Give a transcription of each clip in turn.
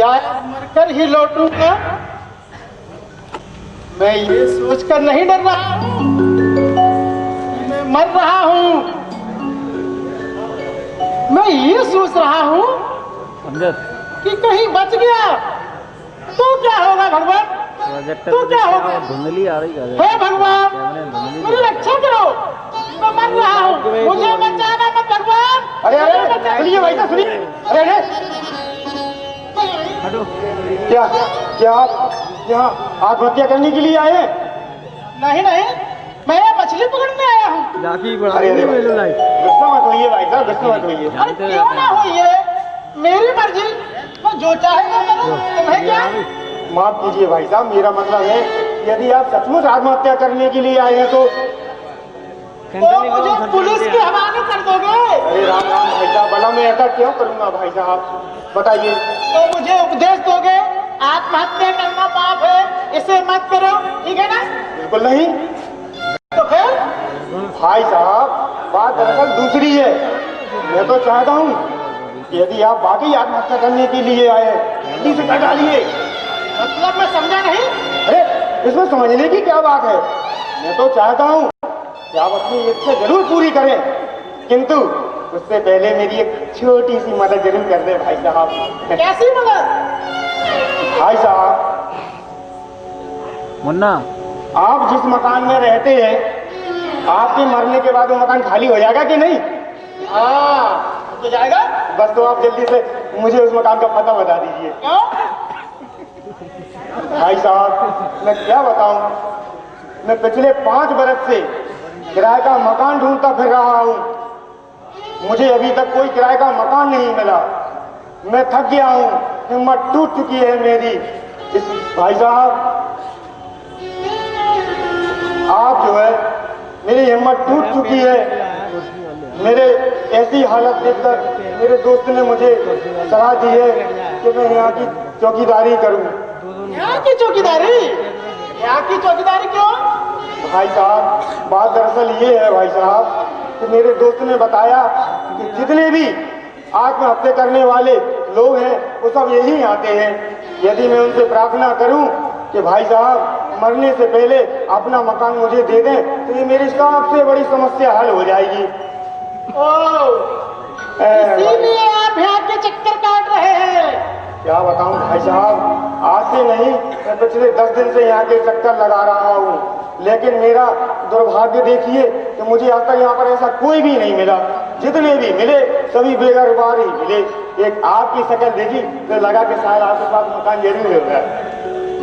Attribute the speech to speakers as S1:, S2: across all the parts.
S1: या मरकर ही लौटूंगा। मैं ये सोचकर नहीं डर रहा हूँ कि मैं मर रहा हूँ, मैं ये सोच रहा हूँ कि कहीं बच गया तो क्या होगा भगवान, तो क्या होगा।
S2: धुंधली आ रही
S1: हे भगवान मेरी रक्षा करो, मैं मर रहा हूँ, मुझे बचाना मत भगवान।
S3: अरे अरे सुनिए भाई साहब सुनिए। अरे अरे क्या क्या आप यहाँ आत्महत्या करने के लिए आए हैं?
S1: नहीं नहीं, मैं मछली पकड़ने आया हूँ।
S3: अरे गुस्सा मत होइए भाई साहब, गुस्सा मत होइए।
S1: अरे क्यों ना होइए, मेरी मर्जी, मैं जो चाहे वो करूँ, तुम्हें क्या।
S3: माफ कीजिए भाई साहब, मेरा मतलब है यदि आप सचमुच आत्महत्या करने के लिए आए हैं तो
S1: मुझे पुलिस के हवाले कर दोगे।
S3: अरे राम राम भाई साहब, भला मैं ऐसा क्यों करूंगा भाई साहब, बताइए।
S1: तो मुझे उपदेश दोगे, आत्महत्या करना पाप है, इसे मत करो, ठीक है ना।
S3: बिल्कुल नहीं।
S1: तो फिर
S3: भाई साहब बात दरअसल दूसरी है। मैं तो चाहता हूँ कि यदि आप वाकई आत्महत्या करने के लिए आए हैं जल्दी से कर डालिए।
S1: मतलब मैं समझा नहीं।
S3: अरे इसमें समझने की क्या बात है, मैं तो चाहता हूँ कि आप अपनी इच्छा जरूर पूरी करें, किंतु उससे पहले मेरी एक छोटी सी मदद जरूर कर दें भाई साहब।
S1: कैसी मदद।
S3: भाई साहब
S2: मुन्ना,
S3: आप जिस मकान में रहते हैं, आपके मरने के बाद वो मकान खाली हो जाएगा कि नहीं?
S1: हाँ तो जाएगा।
S3: बस तो आप जल्दी से मुझे उस मकान का पता बता दीजिए।
S1: क्यों?
S3: भाई साहब मैं क्या बताऊं, मैं पिछले 5 बरस से किराए का मकान ढूंढता फिर रहा हूं, मुझे अभी तक कोई किराए का मकान नहीं मिला। मैं थक गया हूं, हिम्मत टूट चुकी है मेरी। भाई साहब आप जो है, मेरी हिम्मत टूट चुकी है। मेरे ऐसी हालत देखकर मेरे दोस्त ने मुझे सलाह दी है कि मैं यहाँ की चौकीदारी करूं।
S1: यहाँ की चौकीदारी? यहाँ की चौकीदारी क्यों?
S3: भाई साहब बात दरअसल ये है भाई साहब कि मेरे दोस्त ने बताया कि जितने भी आत्महत्या करने वाले लोग हैं वो सब यही आते हैं। यदि मैं उनसे प्रार्थना करूं कि भाई साहब मरने से पहले अपना मकान मुझे दे दें तो ये मेरी सबसे बड़ी समस्या हल हो जाएगी।
S1: इसीलिए आप यहाँ के चक्कर काट रहे हैं।
S3: क्या बताऊं भाई साहब, आज से नहीं मैं पिछले 10 दिन से यहाँ के चक्कर लगा रहा हूँ, लेकिन मेरा दुर्भाग्य देखिए कि मुझे आज तक यहाँ पर ऐसा कोई भी नहीं मिला। जितने भी मिले सभी बेघरबार ही मिले। एक आपकी शक्ल देखी तो लगा कि शायद आपके पास मकान जरूर होगा।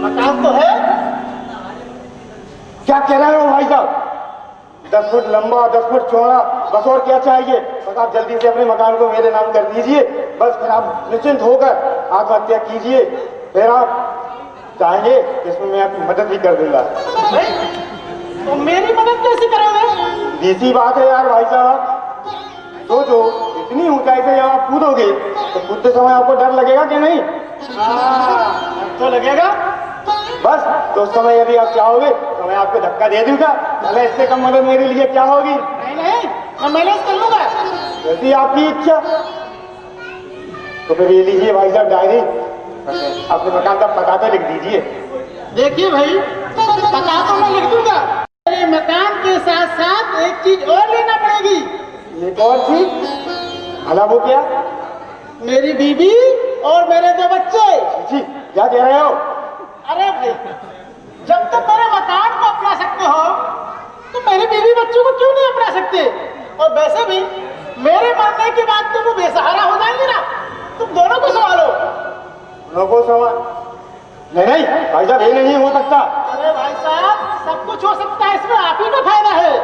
S1: मकान तो है।
S3: क्या कह रहे हो भाई साहब? 10 फुट लंबा 10 फुट चौड़ा, बस और क्या चाहिए। बस आप जल्दी से अपने मकान को मेरे नाम कर दीजिए, बस फिर आप निश्चिंत होकर आत्महत्या कीजिए। फिर आप चाहेंगे इसमें मैं आपकी मदद भी कर दूंगा।
S1: तो मेरी मदद कैसे करोगे?
S3: देसी बात है यार भाई साहब, सोचो इतनी ऊंचाई से जब आप कूदोगे तो कूदते समय आपको डर लगेगा कि नहीं?
S1: तो लगेगा।
S3: बस तो उस समय यदि आप चाहोगे तो मैं आपको धक्का दे दूंगा। भले इससे कम मदद मेरे लिए क्या होगी?
S1: नहीं नहीं, मैं मैनेज कर लूंगा।
S3: यदि आपकी इच्छा तो फिर ये लीजिए भाई साहब डायरी, अपने मकान का पता तो लिख दीजिए।
S1: देखिए भाई, पता तो मैं लिख दूंगा, मेरे मकान के साथ साथ एक चीज और लेना पड़ेगी।
S3: एक और चीज? भला वो क्या?
S1: मेरी बीबी और मेरे 2 बच्चे।
S3: जी क्या कह रहे हो?
S1: अरे भाई, जब तक मेरे मकान को अपना सकते हो तो मेरे बीवी बच्चों को क्यों नहीं अपना सकते। और वैसे भी मेरे मरने के बाद तो वो बेसहारा हो जाएंगे ना, तुम दोनों को संभालो।
S3: लोगों संभाल? नहीं भाई साहब ये नहीं हो सकता।
S1: अरे भाई साहब सब कुछ हो सकता है, इसमें आप ही का फायदा है।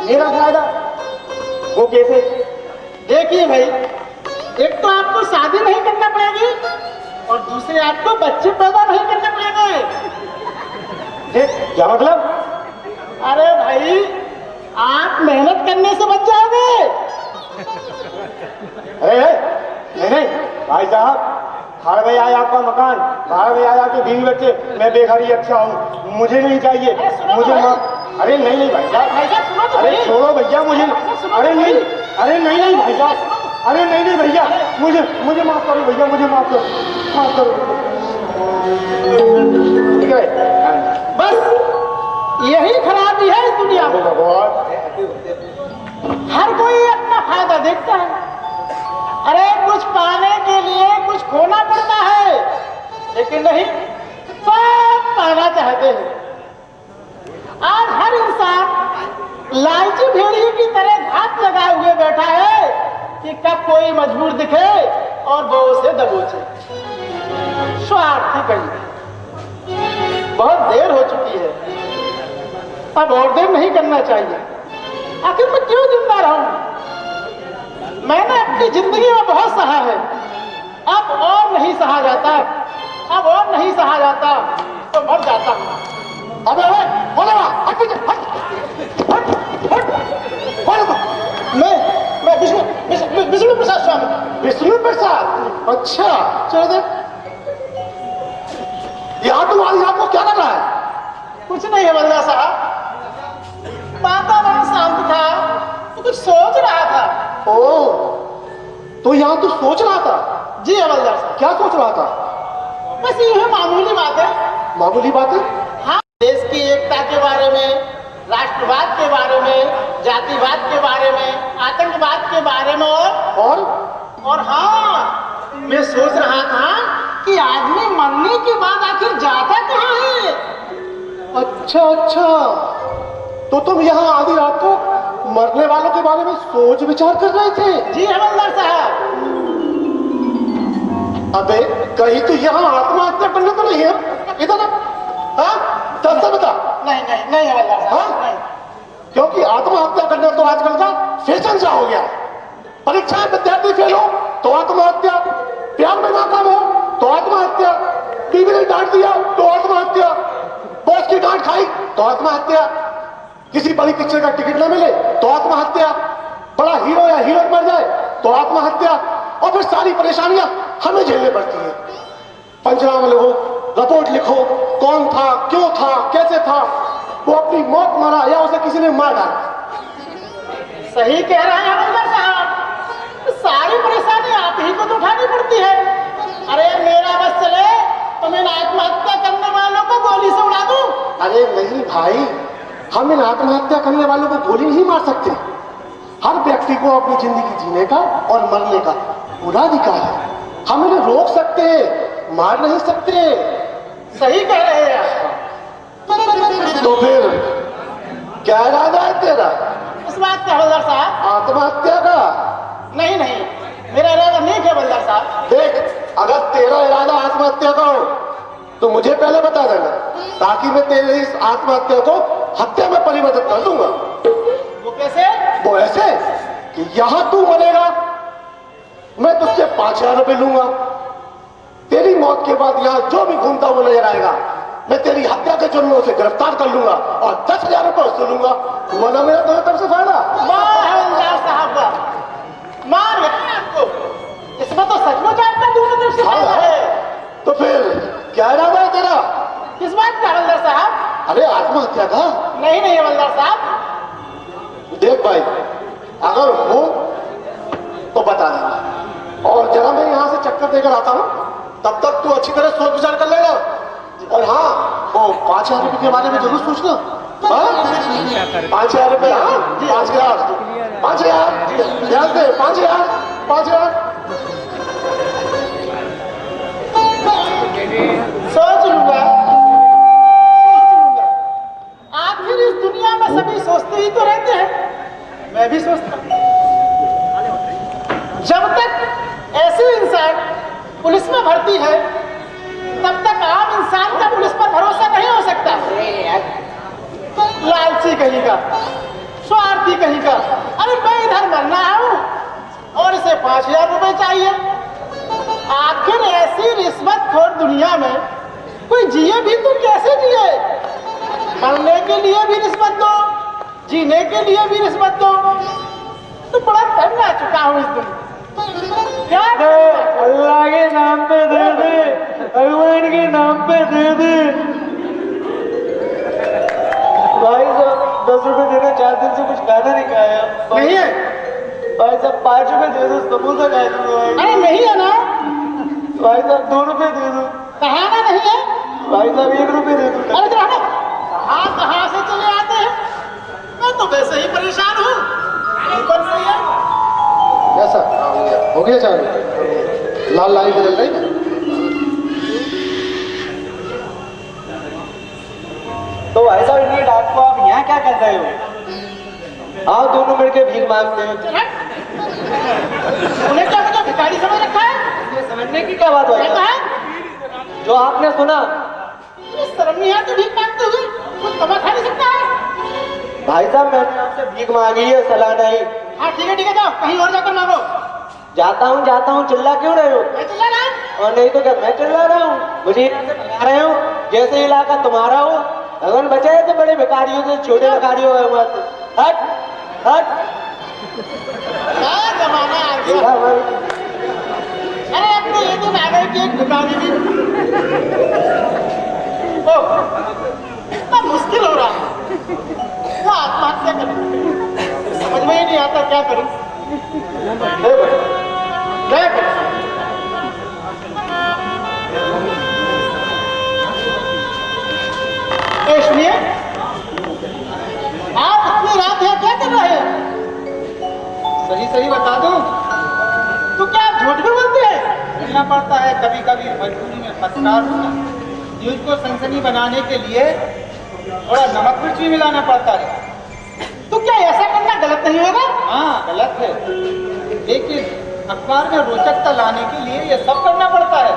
S3: मेरा फायदा? वो कैसे?
S1: देखिए भाई, एक तो आपको शादी नहीं करना पड़ेगी और दूसरे आपको बच्चे पैदा नहीं करने पड़ेंगे।
S3: क्या मतलब?
S1: अरे भाई आप मेहनत करने से बच जाओगे।
S3: अरे नहीं भाई साहब, भाड़ में आया आपका मकान, भाड़ में आया आपके बीवी बच्चे, मैं बेघर ही अच्छा हूँ, मुझे नहीं चाहिए। मुझे अरे नहीं भाई साहब,
S1: सुनो तो
S3: अरे छोड़ो भैया मुझे। अरे नहीं भाई साहब, अरे नहीं नहीं भैया, मुझे माफ करो भैया, मुझे माफ करो। ठीक है,
S1: बस यही खराबी है इस दुनिया में। हर कोई अपना फायदा देखता है। अरे कुछ पाने के लिए कुछ खोना पड़ता है, लेकिन नहीं, सब पाना चाहते हैं। आज हर इंसान लालची भेड़िए की तरह घात लगाए हुए बैठा है कि कब कोई मजबूर दिखे और वो उसे दबोचे। स्वार्थी कहीं। बहुत देर हो चुकी है, अब और देर नहीं करना चाहिए। आखिर मैं क्यों जिंदा रहूं? मैंने अपनी जिंदगी में बहुत सहा है, अब और नहीं सहा जाता, अब और नहीं सहा जाता तो मर जाता हूं।
S3: अबे बोले हट पीछे,
S1: मैं विष्णु प्रसाद स्वामी।
S3: विष्णु प्रसाद? अच्छा चलो दे। यहाँ तुम्हारी रात को क्या कर रहा है?
S1: कुछ नहीं है बल्ला साहब, वातावरण शांत था तो कुछ सोच रहा था।
S3: ओ, तो यहाँ तू सोच रहा था?
S1: जी हवलदार साहब।
S3: क्या सोच रहा था?
S1: बस ये है मामूली बात है।
S3: मामूली बात है?
S1: हाँ, देश की एकता के बारे में, राष्ट्रवाद के बारे में, जातिवाद के बारे में, आतंकवाद के बारे में और हाँ, मैं सोच रहा था कि आदमी मरने के बाद आखिर जाता कहाँ है।
S3: अच्छा, तो तुम यहाँ आधी रात को मरने वालों के बारे में सोच विचार कर रहे थे?
S1: जी हवलदार साहब।
S3: अबे कहीं तो यहाँ आत्महत्या करना तो नहीं है? इधर हाँ, दस से बता।
S1: नहीं हवलदार साहब।
S3: हाँ?
S1: नहीं।
S3: क्योंकि आत्महत्या करना तो आजकल का फैशन सा हो गया। परीक्षा में विद्यार्थी फेल हो तो आत्महत्या, प्यार में नाकाम हो तो आत्महत्या, बीवी ने डांट दिया तो आत्महत्या, बॉस की डांट खाई तो आत्महत्या, किसी बड़ी पिक्चर का टिकट न मिले तो आत्महत्या, बड़ा हीरो या हीरोइन मर जाए तो आत्महत्या, और फिर सारी परेशानियां हमें झेलनी पड़ती है। पंचनामा लिखो, रिपोर्ट लिखो, कौन था, क्यों था, कैसे था, वो अपनी मौत मरा या उसे किसी ने मार डाला।
S1: सही कह रहे हैं हवलदार साहब, सारी परेशानी आप ही को तो उठानी पड़ती है। अरे मेरा बस चले तो मैं आत्महत्या करने वालों को गोली से उड़ा दूं।
S3: अरे नहीं भाई, हम इन आत्महत्या करने वालों को गोली नहीं मार सकते। हर व्यक्ति को अपनी जिंदगी जीने का और मरने का पूरा अधिकार है। हम इन्हें रोक सकते हैं, मार नहीं सकते।
S1: सही कह रहे हैं आप।
S3: तो फिर क्या इरादा है तेरा?
S1: इस बात का हवलदार साहब?
S3: आत्महत्या का?
S1: नहीं, मेरा इरादा नहीं है हवलदार साहब।
S3: देख, अगर तेरा इरादा आत्महत्या का हो तो मुझे पहले बता देना, ताकि मैं तेरे इस आत्महत्या को हत्या में परिवर्तित कर दूंगा।
S1: वो कैसे?
S3: वो ऐसे कि यहां तू मरेगा, मैं तुझसे 5,000 रुपए लूंगा। तेरी मौत के बाद यहां जो भी घूमता हुआ नजर आएगा, मैं तेरी हत्या के जुर्म में उसे गिरफ्तार कर लूंगा और 10,000 रुपए उससे लूंगा। हुआ ना मेरा तुम्हें तरफ से फायदा?
S1: वाह हवलदार साहब, मार गए आपको। इसमें तो सचमुच आपका दोनों तरफ से फायदा है।
S3: तो फिर क्या इरादा है तेरा?
S1: किस बात का हवलदार साहब?
S3: अरे आत्महत्या का?
S1: नहीं हवलदार साहब।
S3: देख भाई, अगर हो तो बता देना, और जरा मैं यहाँ से चक्कर देकर आता हूँ, तब तक तू अच्छी तरह सोच विचार कर लेना। और हाँ, वो 5,000 रुपए के बारे में जरूर सोचना। 5,000 रुपए? हाँ, 5,000 ध्यान से, 5,000।
S1: सोच लूंगा। आखिर इस दुनिया में सभी सोचते ही तो रहते हैं, मैं भी सोचता हूं। जब तक ऐसे इंसान पुलिस में भर्ती है, तब तक आम इंसान का पुलिस पर भरोसा नहीं हो सकता। लालची कहीं का, स्वार्थी कहीं का। अरे मैं इधर मरना हूं और इसे 5,000 रुपए चाहिए। आखिर ऐसी रिश्वतखोर दुनिया में कोई जिए भी तो कैसे जिए? मरने के लिए भी रिश्वत दो, जीने के लिए भी रिश्वत दो, तो बड़ा तंग आ चुका हूं इस दुनिया। क्या
S2: अल्लाह के नाम पे दे दे, भगवान के नाम पे दे दे। भाई साहब 10 रुपए देना, 4 दिन से कुछ खाना नहीं खाया।
S1: नहीं है
S2: भाई साहब 5 रुपए दे दो, समोसा खाए दूंगा भाई।
S1: अरे नहीं है ना?
S2: भाई साहब 2 रुपए दे दो।
S1: कहा ना नहीं है?
S2: भाई साहब 1 रुपए दे दो।
S1: अरे तो कहाँ से चले आते हैं? मैं तो वैसे ही परेशान हूँ। ऊपर से ये
S4: कैसा हो गया चाय? लाल लाई बदल रही है।
S2: तो भाई साहब इतनी रात को आप यहाँ क्या कर रहे हो? आओ दोनों मिलके भीख मांगते हैं।
S1: उन्हें क्या मुझे भिखारी समझ रखा है?
S2: ये समझने की क्या बात
S1: क्या
S2: है?
S1: है?
S2: जो आपने सुना।
S1: शर्म नहीं आती भीख मांगते हुए? कुछ कमा खा नहीं सकता है?
S2: भाई साहब मैंने आपसे भीख मांगी है, सलाह नहीं।
S1: हाँ ठीक है जाओ, कहीं और जाकर मांगो।
S2: जाता हूँ, चिल्ला क्यों रहे हो?
S1: मैं चिल्ला रहा हूँ?
S2: और नहीं तो क्या मैं चिल्ला रहा हूँ? मुझे यहाँ से भगा रहे हो जैसे इलाका तुम्हारा हो। भगवान बचाए तो बड़े भिखारियों से छोटे भिखारियों है वहां से। हट हट।
S1: क्या जमाना आ गया?
S2: देखा भाई?
S1: अरे अब तो ये तो आ गई कि एक भिखारी भी ओ, इतना मुश्किल हो रहा है। वो आत्महत्या कर, समझ में ही नहीं आता क्या करूं। क्या करूं? सुनिए, आप इतनी रात है क्या कर रहे हैं?
S5: सही बता दूं
S1: तो क्या आप झूठ भी बोलते हैं?
S5: बोलना पड़ता है कभी कभी मजबूरी में। पत्रकार हूं ना, न्यूज को सनसनी बनाने के लिए थोड़ा नमक मिर्च भी मिलाना पड़ता है।
S1: तो क्या ऐसा करना गलत नहीं होगा?
S5: हाँ गलत है, लेकिन अखबार में रोचकता लाने के लिए ये सब करना पड़ता है।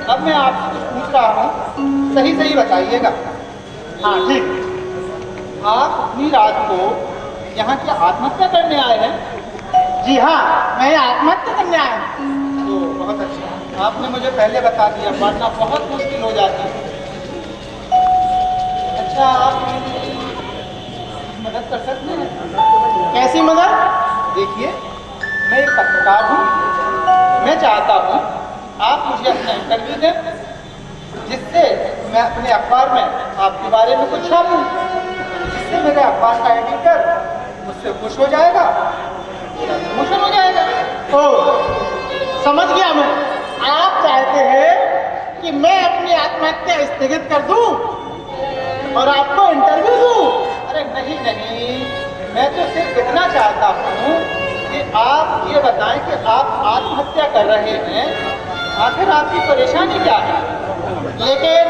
S5: अब मैं आपसे कुछ पूछ रहा हूँ, सही बताइएगा।
S1: हाँ ठीक।
S5: आप अपनी रात को यहाँ की आत्महत्या करने आए हैं?
S1: जी हाँ, मैं आत्महत्या करने आया हूँ।
S5: तो बहुत अच्छा, आपने मुझे पहले बता दिया, वरना बहुत मुश्किल हो जाती। अच्छा, आप मेरी मदद कर सकते हैं?
S1: कैसी मदद?
S5: देखिए, मैं एक पत्रकार हूँ, मैं चाहता हूँ आप मुझे अपना इंटरव्यू दें, जिससे मैं अपने अखबार में आपके बारे में कुछ छापूं, जिससे मेरे अखबार का एडिटर मुझसे खुश हो जाएगा, मेरा प्रमोशन हो जाएगा।
S1: ओ, समझ गया मैं। आप चाहते हैं कि मैं अपनी आत्महत्या स्थगित कर दूं और आपको इंटरव्यू दूं?
S5: अरे नहीं, मैं तो सिर्फ इतना चाहता हूँ कि आप ये बताएं कि आप आत्महत्या कर रहे हैं, आखिर आपकी परेशानी क्या है?
S1: लेकिन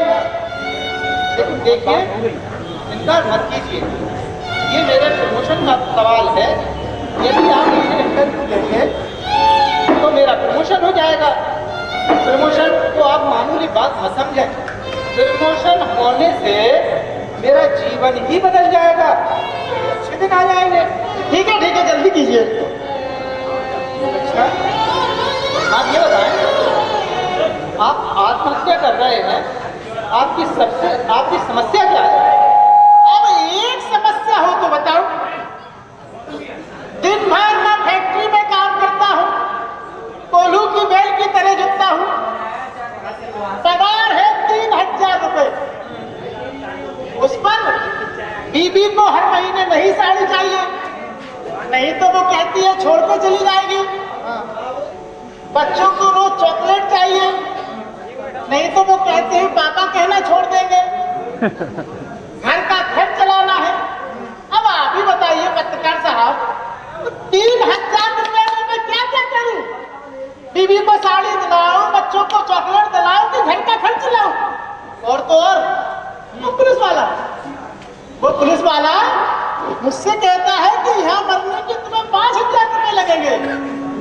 S5: देखिए, इनकार मत कीजिए, ये मेरे प्रमोशन का सवाल है। यदि आप मुझे इंटरव्यू लेंगे तो मेरा प्रमोशन हो जाएगा। प्रमोशन को आप मामूली बात मत समझें, प्रमोशन होने से मेरा जीवन ही बदल जाएगा, अच्छे दिन आ जाएंगे।
S1: ठीक है, जल्दी कीजिए।
S5: अच्छा, आप ये बताएं, आप आत्महत्या कर रहे हैं, आपकी समस्या क्या है?
S1: अब एक समस्या हो तो बताओ। दिन भर मैं फैक्ट्री में काम करता हूँ, कोल्हू की बैल की तरह जुटता हूँ, पगार है 3000 रुपए। उस पर बीबी को हर महीने नई साड़ी चाहिए, नहीं तो वो कहती है छोड़ के चली जाएगी। बच्चों को रोज चॉकलेट चाहिए, नहीं तो वो कहते हैं पापा कहना छोड़ देंगे। घर का खर्च चलाना है। अब आप ही बताइए पत्रकार साहब, तो 3000 रुपए में मैं क्या क्या करूं? बीवी को साड़ी दिलाऊं, बच्चों को चॉकलेट दिलाऊं कि घर का खर्च चलाऊं? और तो और वो पुलिस वाला मुझसे कहता है कि यहाँ मरने के तुम्हें 5000 रुपए लगेंगे।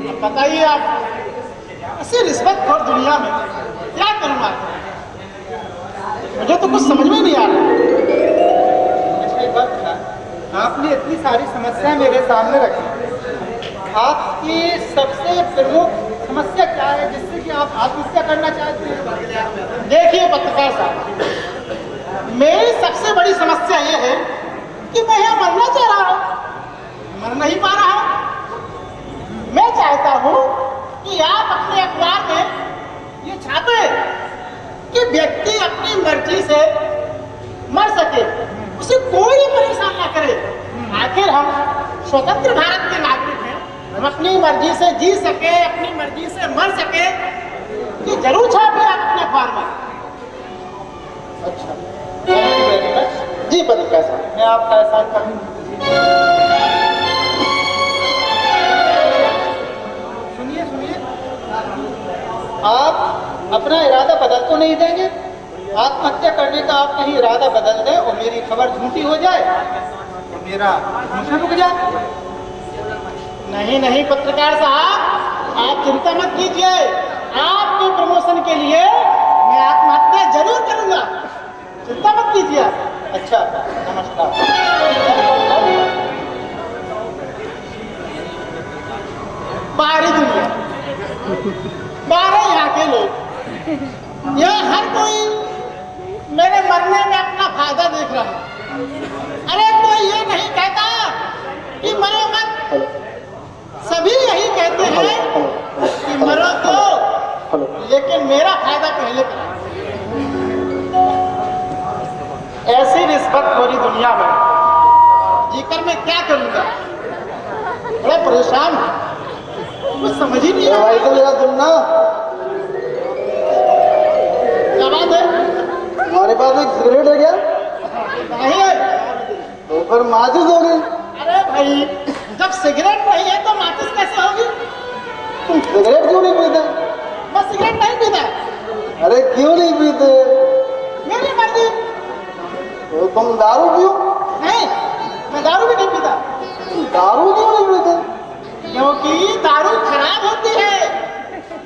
S1: अब बताइए आप, ऐसी रिश्वतखोर दुनिया में क्या करूंगा? मुझे तो कुछ समझ में नहीं आ रहा।
S5: अच्छा, एक बात बता, आपने इतनी सारी समस्याएं मेरे सामने रखी, आपकी सबसे प्रमुख समस्या क्या है जिससे कि आप आत्महत्या करना चाहते हैं?
S1: देखिए पत्रकार साहब, मेरी सबसे बड़ी समस्या यह है कि मैं यहाँ मरना चाह रहा हूँ, मर नहीं पा रहा हूँ। मैं चाहता हूँ कि आप अपने अखबार में ये छापे कि व्यक्ति अपनी मर्जी से मर सके, उसे कोई परेशान ना करे। आखिर हम स्वतंत्र भारत के हम अपनी मर्जी से जी सके, अपनी मर्जी से मर सके, ये जरूर छापिए आप अपने अखबार में।
S5: अच्छा, थैंक यू वेरी मच।
S1: जी बताइए साहब,
S5: मैं आपका एहसान करूँ। सुनिए सुनिए, आप अपना इरादा बदल तो नहीं देंगे? आत्महत्या करने का आप कहीं इरादा बदल दें और मेरी खबर झूठी हो जाए तो मेरा प्रमोशन रुक जाए।
S1: नहीं नहीं पत्रकार साहब, आप चिंता मत कीजिए, आपके प्रमोशन के लिए मैं आत्महत्या जरूर करूंगा, चिंता मत कीजिए आप।
S5: अच्छा, नमस्कार।
S1: बाहरी दुनिया, बाहर यहाँ के लोग, यहाँ हर कोई मेरे मरने में अपना फायदा देख रहा है। अरे कोई ये नहीं कहता कि मरो मत, सभी यही कहते हैं कि मरो तो, लेकिन मेरा फायदा पहले करो। ऐसी रिश्वतखोरी दुनिया में जीकर मैं क्या करूंगा? बड़ा परेशान हूं, कुछ समझ ही नहीं आ
S4: भाई
S1: रहा।
S4: तो मेरा सुनना,
S1: क्या बात है?
S4: हमारे पास एक सिगरेट है क्या?
S1: नहीं है।
S4: तो फिर माचिस होगी।
S1: अरे भाई, जब सिगरेट नहीं है तो माचिस कैसे होगी?
S4: तुम सिगरेट क्यों नहीं पीते?
S1: मैं सिगरेट नहीं पीता,
S4: अरे क्यों नहीं पीते?
S1: मेरी मर्जी।
S4: तो तुम दारू क्यों?
S1: नहीं, मैं दारू भी नहीं पीता,
S4: दारू क्यों नहीं पीते?
S1: क्योंकि दारू खराब होती है।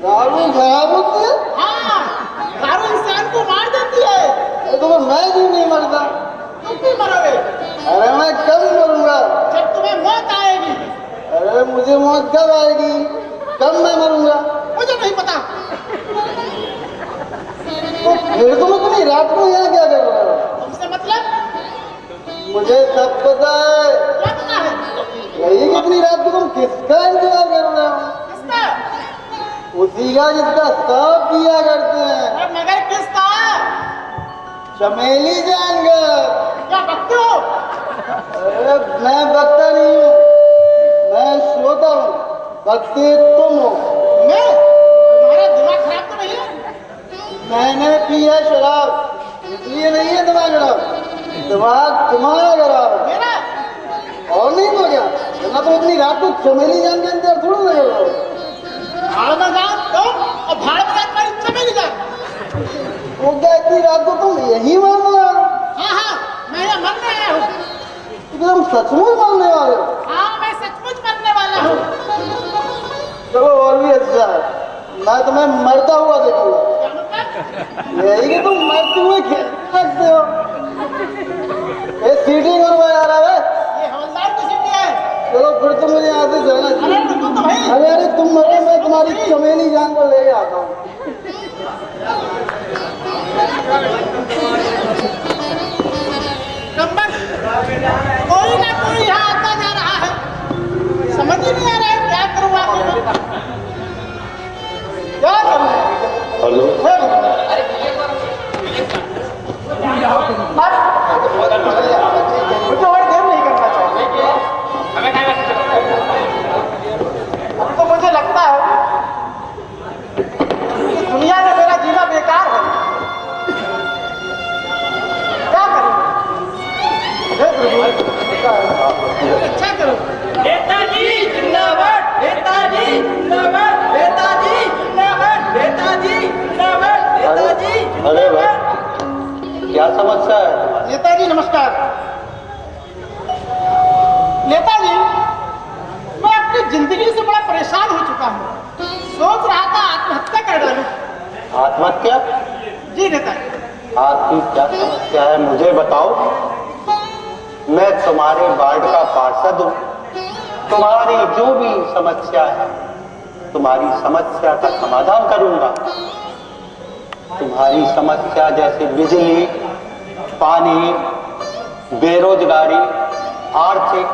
S4: दारू खराब होती है?
S1: हाँ, दारू इंसान को मार देती है।
S4: अरे तो मैं क्यों नहीं मरता?
S1: तुम भी मरोगे
S4: अरे मैं कब मरूंगा?
S1: जब तुम्हें मौत आएगी।
S4: अरे मुझे मौत कब आएगी? कब मैं मरूंगा?
S1: मुझे नहीं पता।
S4: तो फिर तुम इतनी रात को यहाँ क्या कर रहे हो?
S1: तुमसे मतलब?
S4: मुझे सब पता है।
S1: क्या पता है?
S4: यही कि इतनी रात को तुम किसका इंतजार कर रहे हो?
S1: किसका?
S4: उसी का जिसका सब किया करते हैं,
S1: और मगर किसका?
S4: चमेली जानकर।
S1: क्या बकते हो?
S4: अरे मैं बकता नहीं हूँ, मैं श्रोता हूँ, बकते तुम हो।
S1: मैं? तुम्हारा दिमाग खराब तो नहीं है?
S4: मैंने पिया शराब, इसलिए नहीं है दिमाग खराब, दिमाग तुम्हारा खराब है।
S1: मेरा?
S4: और नहीं तो क्या, वरना तो इतनी रात को चमेली जान के इंतजार थोड़ा ना कर रहे हो।
S1: भाड़ में जाओ तुम, और भाड़ में जाओ तुम्हारी चमेली जाओ।
S4: वो क्या इतनी रात को तुम यही मरने आए हो?
S1: हाँ हाँ, मैं यहाँ मरने आया हूँ।
S4: तो तुम सचमुच मरने वाले हो?
S1: हाँ, मैं सचमुच मरने वाला हूँ।
S4: चलो और भी अच्छा है, मैं तुम्हें मरता हुआ देखूंगा।
S1: क्या मतलब?
S4: यही कि तुम मरते हुए खेल सकते हो। ये सीटी करवा यार है।
S1: ये हवलदार की सीटी है।
S4: चलो फिर तो मुझे यहाँ से जाना
S1: अरे
S4: चाहिए।
S1: रुको तो भाई।
S4: अरे अरे तुम मरो, मैं तुम्हारी चमेली जान को लेके आता हूँ।
S1: कम्बक, कोई ना कोई यहाँ आता जा रहा है, समझ ही नहीं आ रहा है क्या करूँ आखिर में? क्या करूँ?
S3: हेलो,
S1: मुझे और देर नहीं करना चाहिए। अब तो मुझे लगता है कि दुनिया में मेरा जीना बेकार है। क्या करूं? हे प्रभु, अच्छा करो।
S2: नेताजी जिंदाबाद, नेताजी जिंदाबाद, नेताजी जिंदाबाद, नेताजी जिंदाबाद, नेताजी
S3: अरे भाई, क्या समस्या है?
S1: नेताजी नमस्कार। नेताजी, मैं अपनी जिंदगी से बड़ा परेशान हो चुका हूँ, सोच रहा था आत्महत्या कर डालूं।
S3: आत्महत्या?
S1: जी नेताजी।
S3: आपकी क्या समस्या है मुझे बताओ, मैं तुम्हारे वार्ड का पार्षद हूँ, तुम्हारी जो भी समस्या है तुम्हारी समस्या का समाधान करूंगा। तुम्हारी समस्या जैसे बिजली, पानी, बेरोजगारी, आर्थिक,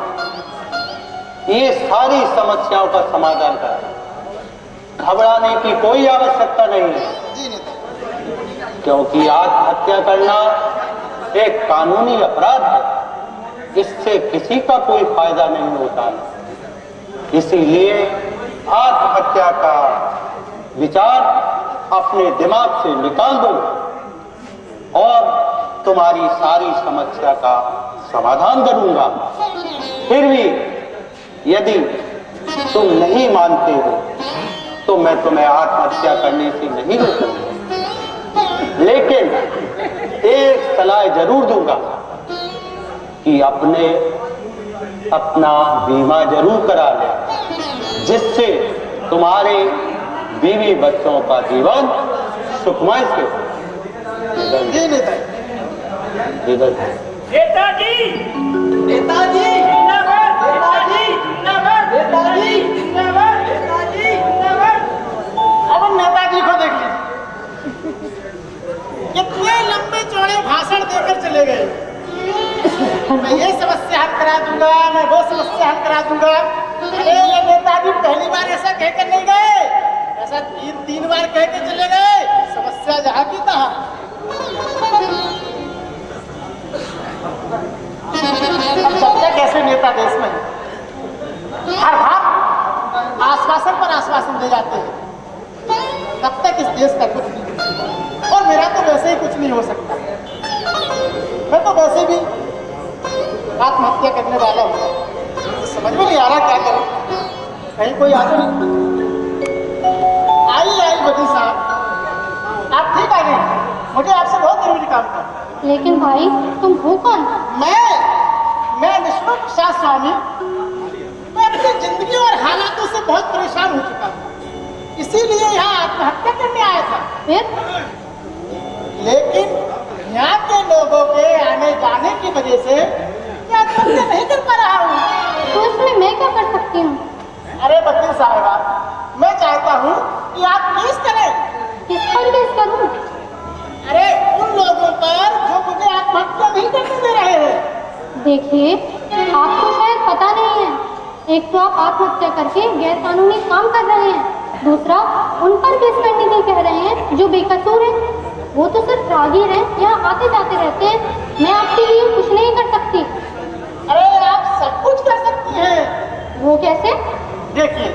S3: ये सारी समस्याओं का समाधान कर। घबराने की कोई आवश्यकता नहीं है,
S1: जी नेताजी।
S3: क्योंकि आत्महत्या करना एक कानूनी अपराध है, इससे किसी का कोई फायदा नहीं होता है।
S6: इसीलिए आत्महत्या का विचार अपने दिमाग से निकाल दो और तुम्हारी सारी समस्या का समाधान करूंगा। फिर भी यदि तुम नहीं मानते हो तो मैं तुम्हें आत्महत्या करने से नहीं रोकूंगा, लेकिन एक सलाह जरूर दूंगा कि अपना बीमा जरूर करा ले, जिससे तुम्हारे बीवी बच्चों का जीवन सुखमय से हो।
S1: जी
S5: नेताजी नेताजी जिंदाबाद, नेताजी जिंदाबाद, नेताजी जिंदाबाद, नेताजी जिंदाबाद।
S1: अब हम नेताजी को देख लीजिए, कितने लंबे चौड़े भाषण देकर चले गए। मैं ये समस्या हल करा दूंगा, मैं वो समस्या हल करा दूंगा। अरे ये नेताजी पहली बार ऐसा कहकर नहीं गए, ऐसा तीन बार कह के चले गए, समस्या जहाँ की तहाँ। अब जब तक ऐसे नेता देश में हैं, हर बार आश्वासन पर आश्वासन दे जाते हैं, तब तक इस देश का कुछ नहीं। और मेरा तो वैसे ही कुछ नहीं हो सकता, मैं तो वैसे भी आत्महत्या करने वाला हूँ। समझ में नहीं आ रहा क्या करूं, कहीं कोई आ तो नहीं। आई वकील साहब, आप ठीक आ गए, मुझे आपसे बहुत जरूरी काम था।
S7: लेकिन भाई तुम हो कौन?
S1: मैं विष्णु प्रसाद स्वामी। मैं अपनी जिंदगी और हालातों से बहुत परेशान हो चुका हूँ, इसीलिए यहाँ आत्महत्या करने आया था।
S7: फिर?
S1: लेकिन यहाँ के लोगों के आने जाने की वजह से मैं आत्महत्या नहीं कर पा रहा हूँ।
S7: तो इसमें मैं क्या कर सकती हूँ?
S1: अरे वकील साहिबा, मैं चाहता हूँ कि आप केस करें।
S7: किस पर केस करूँ?
S1: अरे उन लोगों पर जो मुझे आत्महत्या नहीं करने दे रहे हैं।
S7: देखिए, आपको शायद पता नहीं है, एक तो आप आत्महत्या करके गैर कानूनी काम कर रहे हैं, दूसरा उन पर केस करने के कह रहे हैं जो बेकसूर हैं। वो तो सिर्फ राहगीर हैं, यहाँ आते जाते रहते हैं। मैं आपके लिए कुछ नहीं कर सकती।
S1: अरे आप सब कुछ कर सकती हैं।
S7: वो कैसे?
S1: देखिए,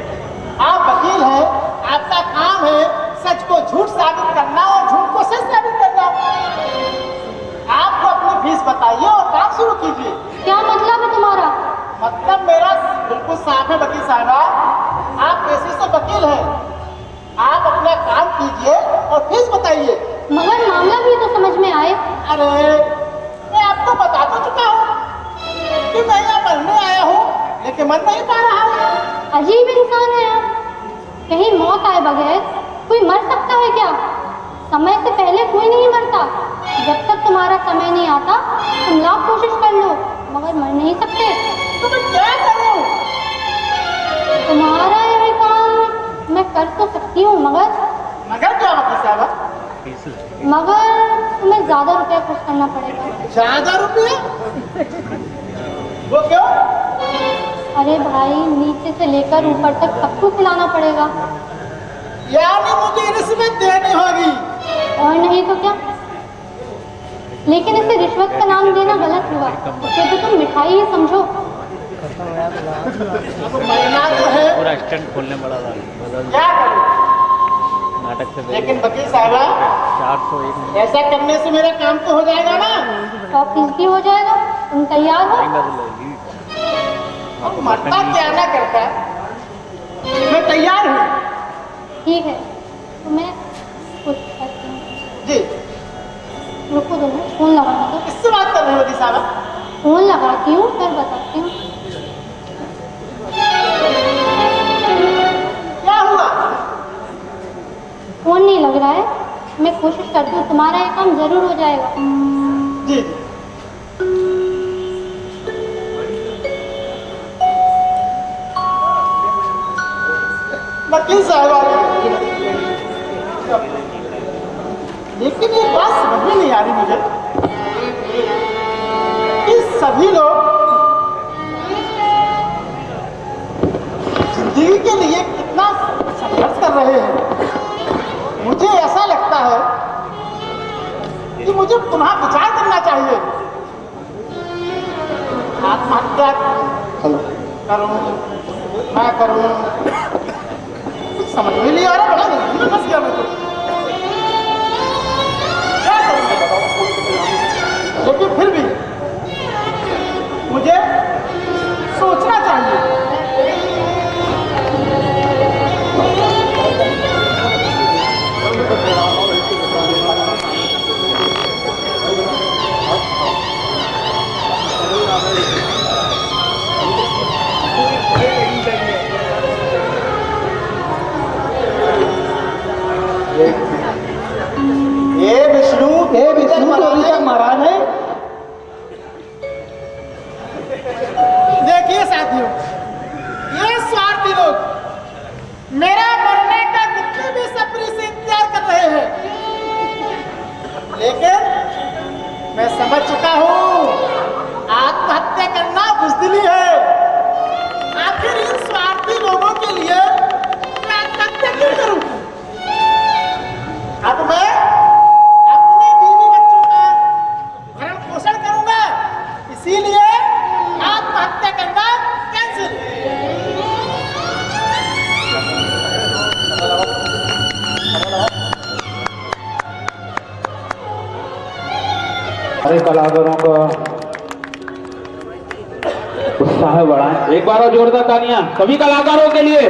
S1: आप वकील हैं, आपका काम है सच को झूठ साबित करना और झूठ को सच साबित करना। आपको अपनी फीस बताइए और काम शुरू कीजिए।
S7: क्या मतलब है तुम्हारा?
S1: मतलब मेरा बिल्कुल साफ है वकील साहिबा, आप पेशे से वकील हैं, आप अपना काम कीजिए और फीस बताइए।
S7: मगर मामला भी तो समझ में आए।
S1: अरे मैं आपको बता तो चुका हूँ कि मैं यहाँ मरने आया हूँ, लेकिन मर नहीं पा रहा हूँ।
S7: अजीब इंसान है आप, कहीं मौत आए बगैर कोई मर सकता है क्या? समय से पहले कोई नहीं मरता। जब तक तुम्हारा समय नहीं आता तुम लाख कोशिश कर लो, मगर मर नहीं सकते।
S1: तो मैं क्या करूँ?
S7: तुम्हारा यह काम मैं कर तो सकती हूँ,
S1: मगर क्या वकील साहबा?
S7: मगर तुम्हें ज्यादा रुपया खर्च करना पड़ेगा।
S1: ज्यादा रुपया? वो क्यों?
S7: अरे भाई, नीचे से लेकर ऊपर तक सबको खिलाना पड़ेगा।
S1: यानी मुझे रिश्वत देनी होगी?
S7: और नहीं तो क्या, लेकिन इसे रिश्वत का नाम देना गलत हुआ, उसे तो तुम मिठाई ही समझो।
S1: अब मरना तो है,
S8: पूरा स्टैंड खोलने पड़ा था,
S1: क्या करूं?
S8: नाटक से
S1: लेकिन वकील साहबा,
S8: 401
S1: ऐसा करने से मेरा काम तो हो जाएगा ना?
S7: 100% हो जाएगा। तुम तैयार हो?
S1: अब मरता क्या ना करता, मैं तैयार हूँ।
S7: ठीक है, तो मैं कुछ करती हूँ।
S1: जी,
S7: रुको दो मिनट, फोन लगाना दो।
S1: किससे बात कर रहे हो वकील साहबा?
S7: फोन लगाती हूँ फिर बताती हूँ।
S1: क्या हुआ?
S7: फोन नहीं लग रहा है, मैं कोशिश करती हूँ, तुम्हारा ये काम जरूर हो जाएगा।
S1: जी वकील साहबा, लेकिन ये बात समझ में नहीं आ रही मुझे कि सभी लोग जिंदगी के लिए कितना संघर्ष कर रहे हैं। मुझे ऐसा लगता है कि मुझे पुनः विचार करना चाहिए। आत्महत्या करूं मैं करूं, कुछ समझ में नहीं आ रहा, बड़ा मुश्किल में फंस गया मैं तो। क्या करूं मैं बताओ? लेकिन फिर भी मुझे सोचना चाहिए।
S2: हे विष्णु तो अभी तक महाराज है।
S1: देखिए साथियों, ये स्वार्थी लोग मेरा मरने का कितने भी सब्र से इंतजार कर रहे हैं, लेकिन मैं समझ चुका हूं आत्महत्या करना बुज़दिली है। आखिर इन स्वार्थी लोगों के लिए मैं आत्महत्या क्यों करूं? अब मैं अपने बीवी बच्चों का भरण पोषण करूंगा, इसीलिए आत्महत्या करना कैंसिल।
S9: सारे कलाकारों का उत्साह बढ़ाएं। एक बार और जोरदार तालियां सभी कलाकारों के लिए।